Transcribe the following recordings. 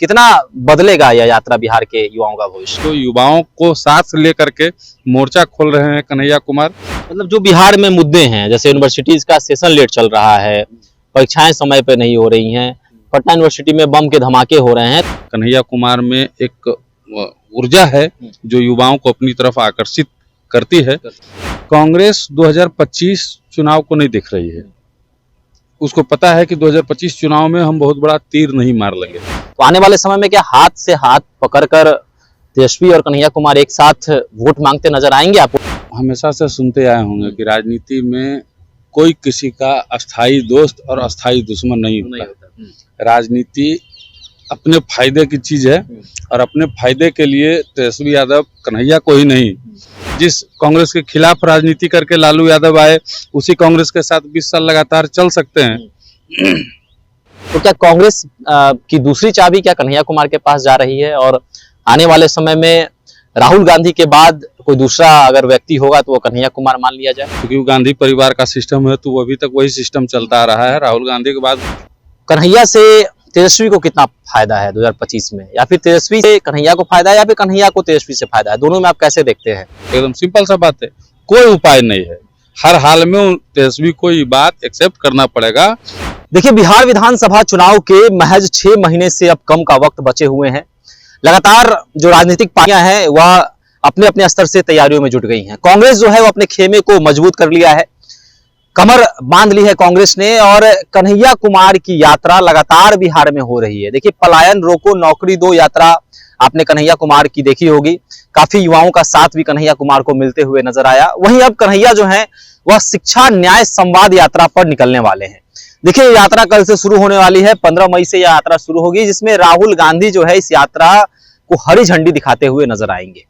कितना बदलेगा यह यात्रा बिहार के युवाओं का भविष्य? तो युवाओं को साथ लेकर के मोर्चा खोल रहे हैं कन्हैया कुमार। मतलब जो बिहार में मुद्दे हैं, जैसे यूनिवर्सिटीज का सेशन लेट चल रहा है, परीक्षाएं समय पर नहीं हो रही हैं, पटना यूनिवर्सिटी में बम के धमाके हो रहे हैं। कन्हैया कुमार में एक ऊर्जा है जो युवाओं को अपनी तरफ आकर्षित करती है। कांग्रेस 2025 चुनाव को नहीं देख रही है। उसको पता है कि 2025 चुनाव में हम बहुत बड़ा तीर नहीं मार लेंगे। तो आने वाले समय में क्या हाथ से हाथ पकड़कर तेजस्वी और कन्हैया कुमार एक साथ वोट मांगते नजर आएंगे आपको? हमेशा से सुनते आए होंगे कि राजनीति में कोई किसी का अस्थाई दोस्त और अस्थाई दुश्मन नहीं होता। राजनीति अपने फायदे की चीज है और अपने फायदे के लिए तेजस्वी यादव कन्हैया को ही नहीं, जिस कांग्रेस के खिलाफ राजनीति करके लालू यादव आए उसी कांग्रेस के साथ 20 साल लगातार चल सकते हैं। तो क्या कांग्रेस की दूसरी चाबी क्या कन्हैया कुमार के पास जा रही है, और आने वाले समय में राहुल गांधी के बाद कोई दूसरा अगर व्यक्ति होगा तो वो कन्हैया कुमार मान लिया जाए? क्योंकि वो गांधी परिवार का सिस्टम है तो वो अभी तक वही सिस्टम चलता आ रहा है। राहुल गांधी के बाद कन्हैया से तेजस्वी को कितना फायदा है 2025 में, या फिर तेजस्वी से कन्हैया को फायदा है, या फिर कन्हैया को तेजस्वी से फायदा है? दोनों में आप कैसे देखते हैं? एकदम सिंपल सा बात है, कोई उपाय नहीं है। हर हाल में तेजस्वी को ये बात एक्सेप्ट करना पड़ेगा। देखिए, बिहार विधानसभा चुनाव के महज 6 महीने से अब कम का वक्त बचे हुए हैं। लगातार जो राजनीतिक पार्टियां हैं वह अपने अपने स्तर से तैयारियों में जुट गई हैं। कांग्रेस जो है वो अपने खेमे को मजबूत कर लिया है, कमर बांध ली है कांग्रेस ने, और कन्हैया कुमार की यात्रा लगातार बिहार में हो रही है। देखिए, पलायन रोको नौकरी दो यात्रा आपने कन्हैया कुमार की देखी होगी। काफी युवाओं का साथ भी कन्हैया कुमार को मिलते हुए नजर आया। वहीं अब कन्हैया जो है वह शिक्षा न्याय संवाद यात्रा पर निकलने वाले हैं। देखिए, यात्रा कल से शुरू होने वाली है, 15 मई से यह यात्रा शुरू होगी, जिसमें राहुल गांधी जो है इस यात्रा को हरी झंडी दिखाते हुए नजर आएंगे।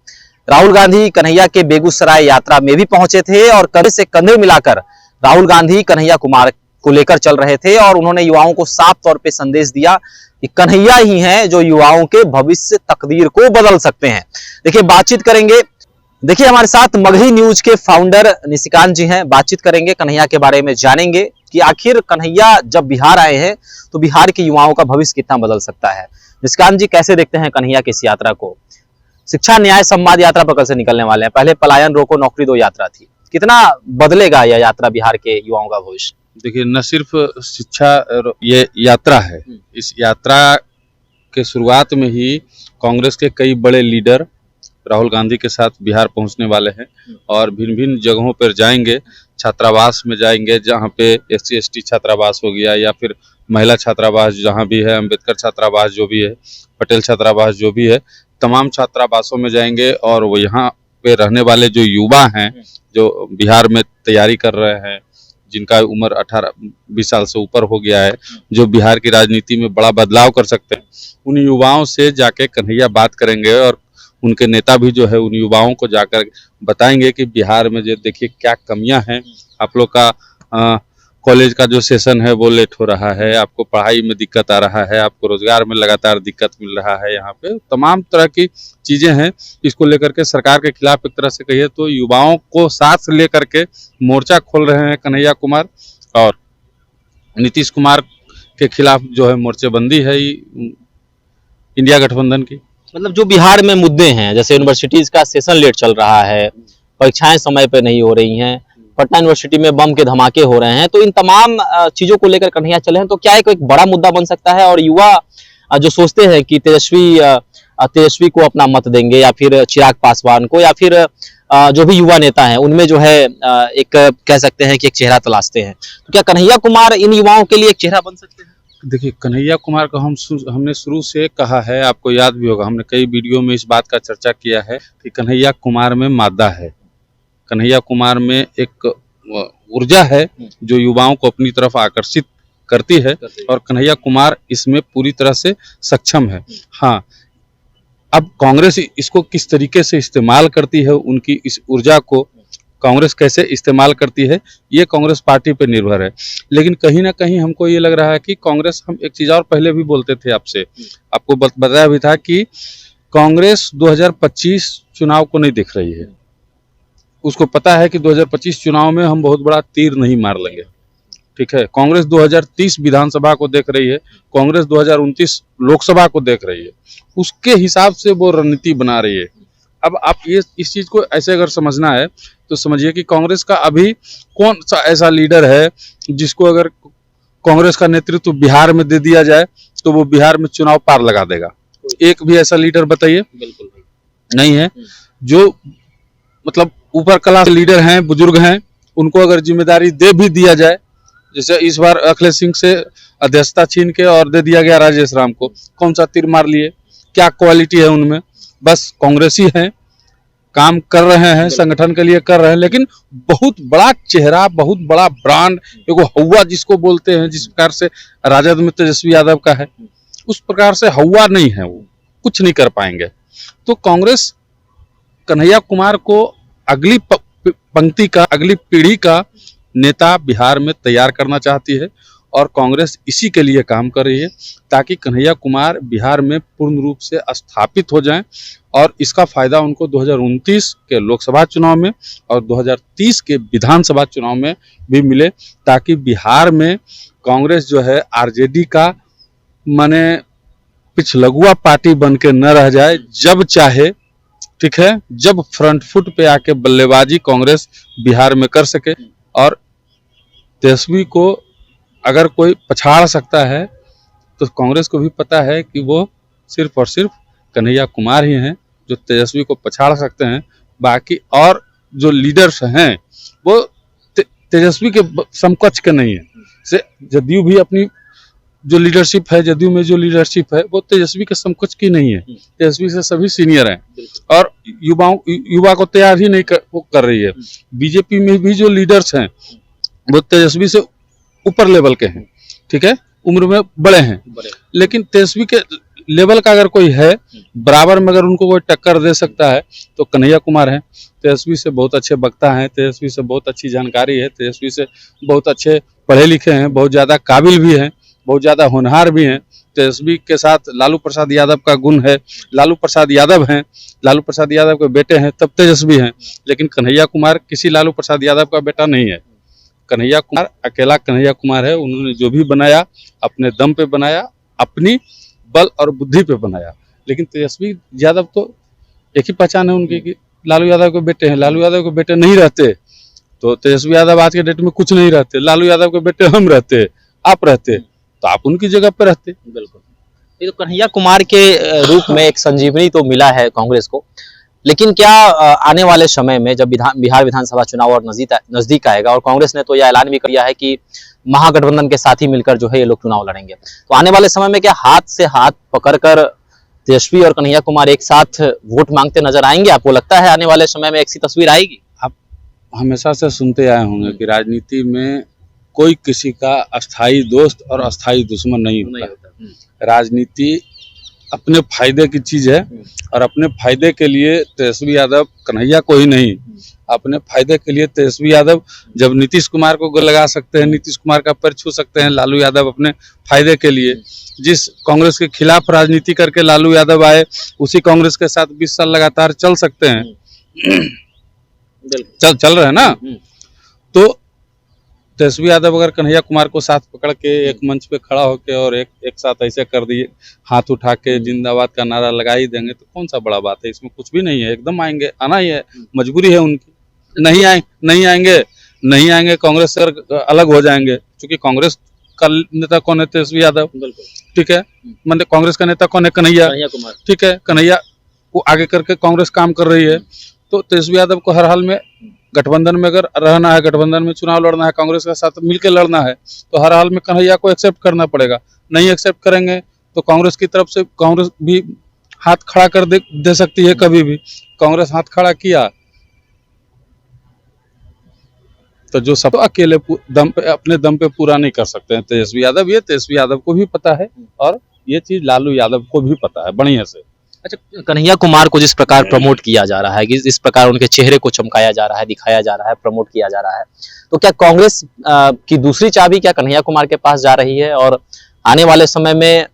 राहुल गांधी कन्हैया के बेगूसराय यात्रा में भी पहुंचे थे और कंधे से कंधे मिलाकर राहुल गांधी कन्हैया कुमार को लेकर चल रहे थे, और उन्होंने युवाओं को साफ तौर पे संदेश दिया कि कन्हैया ही हैं जो युवाओं के भविष्य तकदीर को बदल सकते हैं। देखिए, बातचीत करेंगे। देखिए, हमारे साथ मगही न्यूज के फाउंडर निशिकांत जी हैं। बातचीत करेंगे, कन्हैया के बारे में जानेंगे कि आखिर कन्हैया जब बिहार आए हैं तो बिहार के युवाओं का भविष्य कितना बदल सकता है। निशिकांत जी, कैसे देखते हैं कन्हैया की इस यात्रा को? शिक्षा न्याय संवाद यात्रा पर कल से निकलने वाले हैं। पहले पलायन रोको नौकरी दो यात्रा थी। कितना बदलेगा यह यात्रा बिहार के युवाओं का भविष्य? देखिए, न सिर्फ शिक्षा ये यात्रा है, इस यात्रा के शुरुआत में ही कांग्रेस के कई बड़े लीडर राहुल गांधी के साथ बिहार पहुंचने वाले हैं और भिन्न भिन्न जगहों पर जाएंगे। छात्रावास में जाएंगे, जहां पे SC ST छात्रावास हो गया, या फिर महिला छात्रावास जहां भी है, अम्बेडकर छात्रावास जो भी है, पटेल छात्रावास जो भी है, तमाम छात्रावासों में जाएंगे। और वो यहाँ पे रहने वाले जो युवा हैं जो बिहार में तैयारी कर रहे हैं, जिनका उम्र 18-20 साल से ऊपर हो गया है, जो बिहार की राजनीति में बड़ा बदलाव कर सकते हैं, उन युवाओं से जाके कन्हैया बात करेंगे। और उनके नेता भी जो है उन युवाओं को जाकर बताएंगे कि बिहार में जो देखिए क्या कमियां हैं। आप लोग का कॉलेज का जो सेशन है वो लेट हो रहा है, आपको पढ़ाई में दिक्कत आ रहा है, आपको रोजगार में लगातार दिक्कत मिल रहा है। यहाँ पे तमाम तरह की चीजें हैं। इसको लेकर के सरकार के खिलाफ एक तरह से कहिए तो युवाओं को साथ लेकर के मोर्चा खोल रहे हैं कन्हैया कुमार, और नीतीश कुमार के खिलाफ जो है मोर्चेबंदी है इंडिया गठबंधन की। मतलब जो बिहार में मुद्दे हैं, जैसे यूनिवर्सिटीज का सेशन लेट चल रहा है, परीक्षाएं समय पर नहीं हो रही हैं, पटना यूनिवर्सिटी में बम के धमाके हो रहे हैं, तो इन तमाम चीजों को लेकर कन्हैया चले हैं, तो क्या एक बड़ा मुद्दा बन सकता है? और युवा जो सोचते हैं कि तेजस्वी को अपना मत देंगे, या फिर चिराग पासवान को, या फिर जो भी युवा नेता हैं उनमें जो है एक कह सकते हैं कि एक चेहरा तलाशते हैं, तो क्या कन्हैया कुमार इन युवाओं के लिए एक चेहरा बन सकते हैं? देखिए, कन्हैया कुमार को हमने शुरू से कहा है, आपको याद भी होगा, हमने कई वीडियो में इस बात का चर्चा किया है कि कन्हैया कुमार में मादा है, कन्हैया कुमार में एक ऊर्जा है जो युवाओं को अपनी तरफ आकर्षित करती है, और कन्हैया कुमार इसमें पूरी तरह से सक्षम है। हाँ, अब कांग्रेस इसको किस तरीके से इस्तेमाल करती है, उनकी इस ऊर्जा को कांग्रेस कैसे इस्तेमाल करती है, ये कांग्रेस पार्टी पर निर्भर है। लेकिन कहीं ना कहीं हमको ये लग रहा है कि कांग्रेस, हम एक चीज़ और पहले भी बोलते थे आपसे, आपको बताया भी था कि कांग्रेस 2025 चुनाव को नहीं देख रही है। उसको पता है कि 2025 चुनाव में हम बहुत बड़ा तीर नहीं मार लेंगे। ठीक है, कांग्रेस 2030 विधानसभा को देख रही है, कांग्रेस 2029 लोकसभा को देख रही है, उसके हिसाब से वो रणनीति बना रही है। अब आप ये इस चीज को ऐसे अगर समझना है तो समझिए कि कांग्रेस का अभी कौन सा ऐसा लीडर है जिसको अगर कांग्रेस का नेतृत्व बिहार में दे दिया जाए तो वो बिहार में चुनाव पार लगा देगा। एक भी ऐसा लीडर बताइए? बिल्कुल नहीं है। जो मतलब ऊपर क्लास लीडर हैं, बुजुर्ग हैं, उनको अगर जिम्मेदारी दे भी दिया जाए, जैसे इस बार अखिलेश सिंह से अध्यक्षता छीन के और दे दिया गया राजेश राम को, कौन सा तीर मार लिए? क्या क्वालिटी है उनमें? बस कांग्रेसी हैं, काम कर रहे हैं, संगठन के लिए कर रहे हैं, लेकिन बहुत बड़ा चेहरा, बहुत बड़ा ब्रांड, एगो हवा जिसको बोलते हैं, जिस प्रकार से राजद में तेजस्वी यादव का है, उस प्रकार से हवा नहीं है, वो कुछ नहीं कर पाएंगे। तो कांग्रेस कन्हैया कुमार को अगली पंक्ति का, अगली पीढ़ी का नेता बिहार में तैयार करना चाहती है और कांग्रेस इसी के लिए काम कर रही है ताकि कन्हैया कुमार बिहार में पूर्ण रूप से स्थापित हो जाएं और इसका फायदा उनको 2029 के लोकसभा चुनाव में और 2030 के विधानसभा चुनाव में भी मिले, ताकि बिहार में कांग्रेस जो है आरजेडी का माने पिछलगुआ पार्टी बन के न रह जाए, जब चाहे, ठीक है, जब फ्रंट फुट पे आके बल्लेबाजी कांग्रेस बिहार में कर सके। और तेजस्वी को अगर कोई पछाड़ सकता है तो कांग्रेस को भी पता है कि वो सिर्फ और सिर्फ कन्हैया कुमार ही हैं जो तेजस्वी को पछाड़ सकते हैं। बाकी और जो लीडर्स हैं वो तेजस्वी के समकक्ष के नहीं है। से जदयू भी अपनी जो लीडरशिप है, जदयू में जो लीडरशिप है वो तेजस्वी के समकक्ष की नहीं है, तेजस्वी से सभी सीनियर हैं और युवा को तैयार ही नहीं वो कर रही है। बीजेपी में भी जो लीडर्स हैं वो तेजस्वी से ऊपर लेवल के हैं, ठीक है, उम्र में बड़े हैं, लेकिन तेजस्वी के लेवल का अगर कोई है बराबर में, अगर उनको कोई टक्कर दे सकता है तो कन्हैया कुमार है। तेजस्वी से बहुत अच्छे वक्ता हैं, तेजस्वी से बहुत अच्छी जानकारी है, तेजस्वी से बहुत अच्छे पढ़े लिखे हैं, बहुत ज़्यादा काबिल भी हैं, बहुत ज़्यादा होनहार भी हैं। तेजस्वी के साथ लालू प्रसाद यादव का गुण है, लालू प्रसाद यादव हैं, लालू प्रसाद यादव के बेटे हैं तब तेजस्वी हैं, लेकिन कन्हैया कुमार किसी लालू प्रसाद यादव का बेटा नहीं है। कन्हैया कुमार अकेला कन्हैया कुमार है, उन्होंने जो भी बनाया अपने दम पे बनाया, अपनी बल और बुद्धि पे बनाया। लेकिन तेजस्वी यादव तो एक ही पहचान है उनकी कि लालू यादव के बेटे हैं। लालू यादव के बेटे नहीं रहते तो तेजस्वी यादव आज के डेट में कुछ नहीं रहते। लालू यादव के बेटे हम रहते, आप रहते तो आप उनकी जगह पे रहते। बिल्कुल। ये तो कन्हैया कुमार के रूप में एक संजीवनी तो मिला है कांग्रेस को, लेकिन क्या आने वाले समय में जब बिहार विधानसभा चुनाव और नजदीक आएगा, और कांग्रेस ने तो यह ऐलान भी किया है कि महागठबंधन के साथ ही मिलकर जो है ये लोग चुनाव लड़ेंगे, तो आने वाले समय में क्या हाथ से हाथ पकड़कर तेजस्वी और कन्हैया कुमार एक साथ वोट मांगते नजर आएंगे? आपको लगता है आने वाले समय में ऐसी तस्वीर आएगी? आप हमेशा से सुनते आए होंगे कि राजनीति में कोई किसी का अस्थाई दोस्त और अस्थाई दुश्मन नहीं होता। राजनीति अपने फायदे की चीज है और अपने फायदे के लिए तेजस्वी यादव कन्हैया को ही नहीं, अपने फायदे के लिए तेजस्वी यादव जब नीतीश कुमार को लगा सकते हैं, नीतीश कुमार का पैर छू सकते हैं, लालू यादव अपने फायदे के लिए जिस कांग्रेस के खिलाफ राजनीति करके लालू यादव आए, उसी कांग्रेस के साथ 20 साल लगातार चल सकते हैं। चल रहे हैं ना। तो तेजस्वी यादव अगर कन्हैया कुमार को साथ पकड़ के एक मंच पे खड़ा होके और एक साथ ऐसे कर दिए, हाथ उठा के जिंदाबाद का नारा लगा ही देंगे तो कौन सा बड़ा बात है, इसमें कुछ भी नहीं है। एकदम आएंगे, आना ही है, मजबूरी है उनकी। नहीं आएंगे कांग्रेस से अलग हो जाएंगे, क्योंकि कांग्रेस का नेता कौन है? तेजस्वी यादव, ठीक है। मतलब कांग्रेस का नेता कौन है? कन्हैया कुमार, ठीक है। कन्हैया को आगे करके कांग्रेस काम कर रही है, तो तेजस्वी यादव को हर हाल में गठबंधन में अगर रहना है, गठबंधन में चुनाव लड़ना है, कांग्रेस के साथ मिलकर लड़ना है, तो हर हाल में कन्हैया को एक्सेप्ट करना पड़ेगा। नहीं एक्सेप्ट करेंगे तो कांग्रेस की तरफ से कांग्रेस भी हाथ खड़ा कर दे सकती है। कभी भी कांग्रेस हाथ खड़ा किया तो जो सब अकेले अपने दम पे पूरा नहीं कर सकते हैं तेजस्वी यादव। ये तेजस्वी यादव को भी पता है और ये चीज लालू यादव को भी पता है बढ़िया से। अच्छा, कन्हैया कुमार को जिस प्रकार प्रमोट किया जा रहा है, जिस प्रकार उनके चेहरे को चमकाया जा रहा है, दिखाया जा रहा है, प्रमोट किया जा रहा है, तो क्या कांग्रेस की दूसरी चाबी क्या कन्हैया कुमार के पास जा रही है? और आने वाले समय में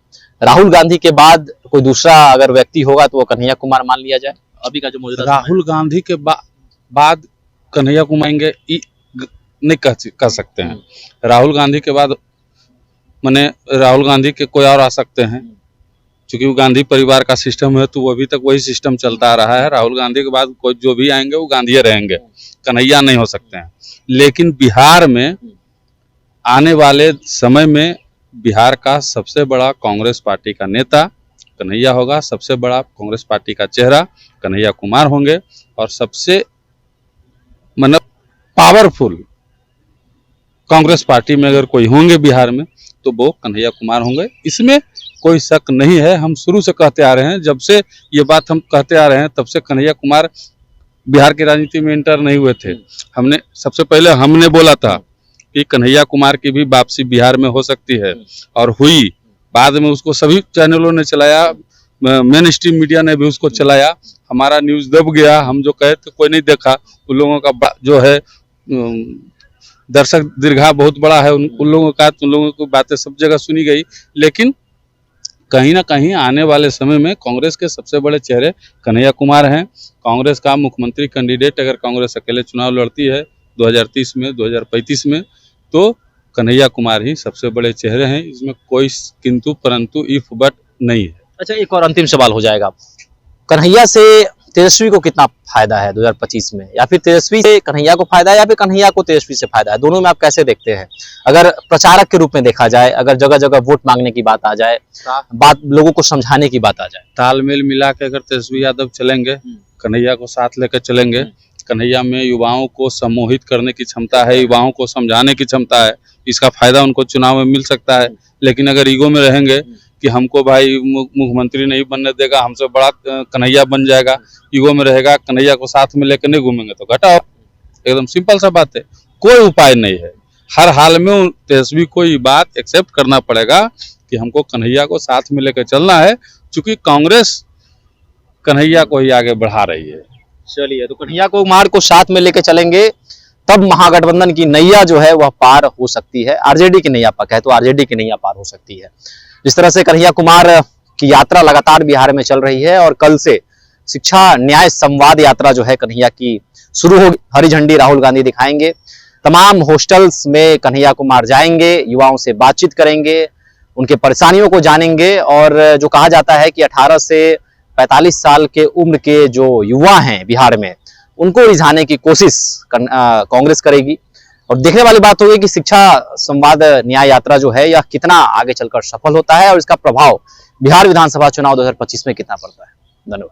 राहुल गांधी के बाद कोई दूसरा अगर व्यक्ति होगा तो वो कन्हैया कुमार मान लिया जाए? अभी का जो मौजूदा राहुल गांधी के बाद कन्हैया कुमार आएंगे, नहीं कह सकते हैं। राहुल गांधी के बाद माने राहुल गांधी के कोई और आ सकते हैं, क्योंकि वो गांधी परिवार का सिस्टम है, तो वो अभी तक वही सिस्टम चलता आ रहा है। राहुल गांधी के बाद कोई जो भी आएंगे वो गांधी रहेंगे, कन्हैया नहीं हो सकते हैं। लेकिन बिहार में आने वाले समय में बिहार का सबसे बड़ा कांग्रेस पार्टी का नेता कन्हैया होगा, सबसे बड़ा कांग्रेस पार्टी का चेहरा कन्हैया कुमार होंगे, और सबसे मतलब पावरफुल कांग्रेस पार्टी में अगर कोई होंगे बिहार में तो वो कन्हैया कुमार होंगे। इसमें कोई शक नहीं है। हम शुरू से कहते आ रहे हैं, जब से ये बात हम कहते आ रहे हैं तब से कन्हैया कुमार बिहार की राजनीति में एंटर नहीं हुए थे। हमने सबसे पहले हमने बोला था कि कन्हैया कुमार की भी वापसी बिहार में हो सकती है, और हुई। बाद में उसको सभी चैनलों ने चलाया, मेन स्ट्रीम मीडिया ने भी उसको चलाया, हमारा न्यूज़ दब गया। हम जो कहे थे कोई नहीं देखा। उन लोगों का जो है दर्शक दीर्घा बहुत बड़ा है उन लोगों का, उन लोगों की बातें सब जगह सुनी गई। लेकिन कहीं ना कहीं आने वाले समय में कांग्रेस के सबसे बड़े चेहरे कन्हैया कुमार हैं। कांग्रेस का मुख्यमंत्री कैंडिडेट अगर कांग्रेस अकेले चुनाव लड़ती है 2030 में, 2035 में, तो कन्हैया कुमार ही सबसे बड़े चेहरे हैं। इसमें कोई किंतु परंतु इफ बट नहीं है। अच्छा, एक और अंतिम सवाल हो जाएगा। कन्हैया से तेजस्वी को कितना फायदा है 2025 में, या फिर तेजस्वी से कन्हैया को फायदा है, या फिर कन्हैया को तेजस्वी से फायदा है? दोनों में आप कैसे देखते हैं? अगर प्रचारक के रूप में देखा जाए, अगर जगह जगह वोट मांगने की बात आ जाए, बात लोगों को समझाने की बात आ जाए, तालमेल मिला के अगर तेजस्वी यादव चलेंगे, कन्हैया को साथ लेकर चलेंगे, कन्हैया में युवाओं को सम्मोहित करने की क्षमता है, युवाओं को समझाने की क्षमता है, इसका फायदा उनको चुनाव में मिल सकता है। लेकिन अगर ईगो में रहेंगे कि हमको भाई मुख्यमंत्री नहीं बनने देगा, हमसे बड़ा कन्हैया बन जाएगा, ईगो में रहेगा, कन्हैया को साथ में लेकर नहीं घूमेंगे तो घटाओ। एकदम सिंपल सा बात है, कोई उपाय नहीं है। हर हाल में तेजस्वी को ये बात एक्सेप्ट करना पड़ेगा कि हमको कन्हैया को साथ में लेकर चलना है, क्योंकि कांग्रेस कन्हैया को ही आगे बढ़ा रही है। चलिए, तो कन्हैया कुमार को साथ में लेके चलेंगे, तब महागठबंधन की नैया जो है वह पार हो सकती है। आरजेडी की नैया पक है तो आरजेडी की नैया पार हो सकती है। जिस तरह से कन्हैया कुमार की यात्रा लगातार बिहार में चल रही है, और कल से शिक्षा न्याय संवाद यात्रा जो है कन्हैया की शुरू होगी। हरी झंडी राहुल गांधी दिखाएंगे, तमाम हॉस्टल्स में कन्हैया कुमार जाएंगे, युवाओं से बातचीत करेंगे, उनके परेशानियों को जानेंगे। और जो कहा जाता है कि 18 से 45 साल के उम्र के जो युवा हैं बिहार में, उनको रिझाने की कोशिश कांग्रेस करेगी। और देखने वाली बात होगी कि शिक्षा संवाद न्याय यात्रा जो है यह कितना आगे चलकर सफल होता है, और इसका प्रभाव बिहार विधानसभा चुनाव 2025 में कितना पड़ता है। धन्यवाद।